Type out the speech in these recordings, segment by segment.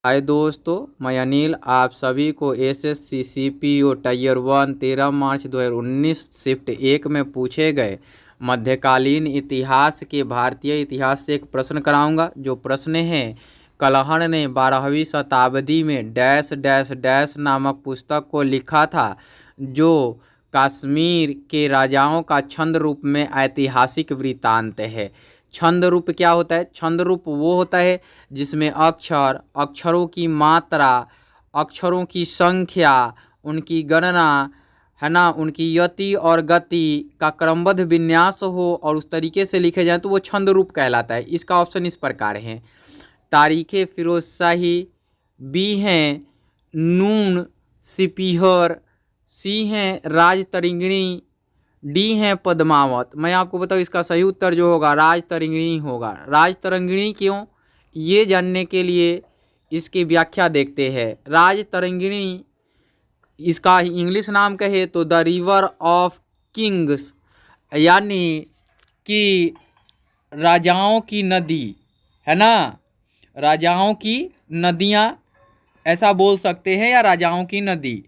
हाय दोस्तों, मैं अनिल आप सभी को एसएससी सीपीओ टायर 1 13 मार्च 2019 शिफ्ट 1 में पूछे गए मध्यकालीन इतिहास के भारतीय इतिहास से एक प्रश्न कराऊंगा। जो प्रश्न है, कलहण ने 12वीं शताब्दी में डैश डैश डैश नामक पुस्तक को लिखा था, जो कश्मीर के राजाओं का छंद रूप में ऐतिहासिक वृत्तांत है। छंद रूप क्या होता है? छंद रूप वो होता है जिसमें अक्षर, अक्षरों की मात्रा, अक्षरों की संख्या, उनकी गणना है ना, उनकी यति और गति का क्रमबद्ध विन्यास हो और उस तरीके से लिखे जाए तो वो छंद रूप कहलाता है। इसका ऑप्शन इस प्रकार है: तारीख़ फिरोजशाही, बी हैं नून सिपीहर, सी हैं राजतरंगिणी, डी हैं पद्मावत। मैं आपको बताऊँ इसका सही उत्तर जो होगा राजतरंगिणी होगा। राजतरंगिणी क्यों, ये जानने के लिए इसकी व्याख्या देखते हैं। राजतरंगिणी इसका इंग्लिश नाम कहे तो द रिवर ऑफ किंग्स, यानी कि राजाओं की नदी है ना, राजाओं की नदियाँ ऐसा बोल सकते हैं, या राजाओं की नदी।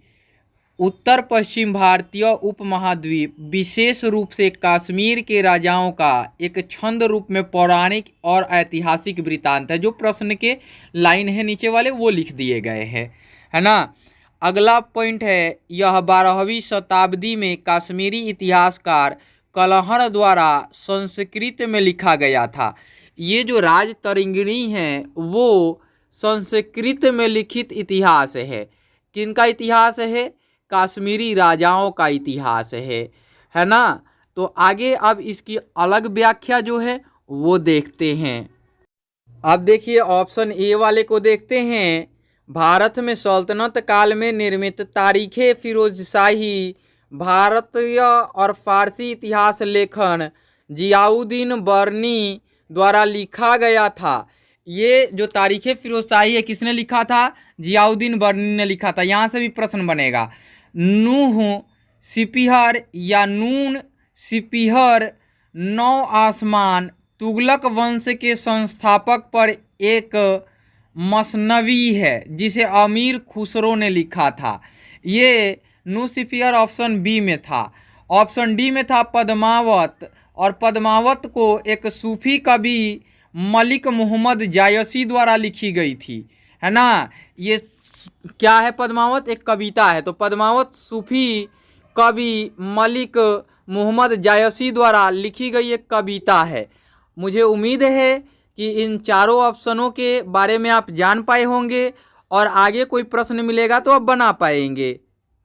उत्तर पश्चिम भारतीय उपमहाद्वीप विशेष रूप से कश्मीर के राजाओं का एक छंद रूप में पौराणिक और ऐतिहासिक वृत्तांत है। जो प्रश्न के लाइन है नीचे वाले वो लिख दिए गए हैं, है ना। अगला पॉइंट है, यह 12वीं शताब्दी में कश्मीरी इतिहासकार कलहण द्वारा संस्कृत में लिखा गया था। ये जो राजतरंगिणी है वो संस्कृत में लिखित इतिहास है। किनका इतिहास है? कश्मीरी राजाओं का इतिहास है ना। तो आगे अब इसकी अलग व्याख्या जो है वो देखते हैं। अब देखिए ऑप्शन ए वाले को देखते हैं। भारत में सल्तनत काल में निर्मित तारीख़ फिरोजशाही भारतीय और फारसी इतिहास लेखन जियाउद्दीन बर्नी द्वारा लिखा गया था। ये जो तारीख़ फिरोजशाही है किसने लिखा था? जियाउद्दीन बर्नी ने लिखा था। यहाँ से भी प्रश्न बनेगा, नूह सिपीहर या नून सिपीहर नौ आसमान तुगलक वंश के संस्थापक पर एक मसनवी है जिसे अमीर खुसरो ने लिखा था। ये नूह सिपीहर ऑप्शन बी में था। ऑप्शन डी में था पद्मावत, और पद्मावत को एक सूफी कवि मलिक मोहम्मद जायसी द्वारा लिखी गई थी, है ना। ये क्या है? पद्मावत एक कविता है। तो पद्मावत सूफी कवि मलिक मोहम्मद जायसी द्वारा लिखी गई एक कविता है। मुझे उम्मीद है कि इन चारों ऑप्शनों के बारे में आप जान पाए होंगे और आगे कोई प्रश्न मिलेगा तो आप बना पाएंगे।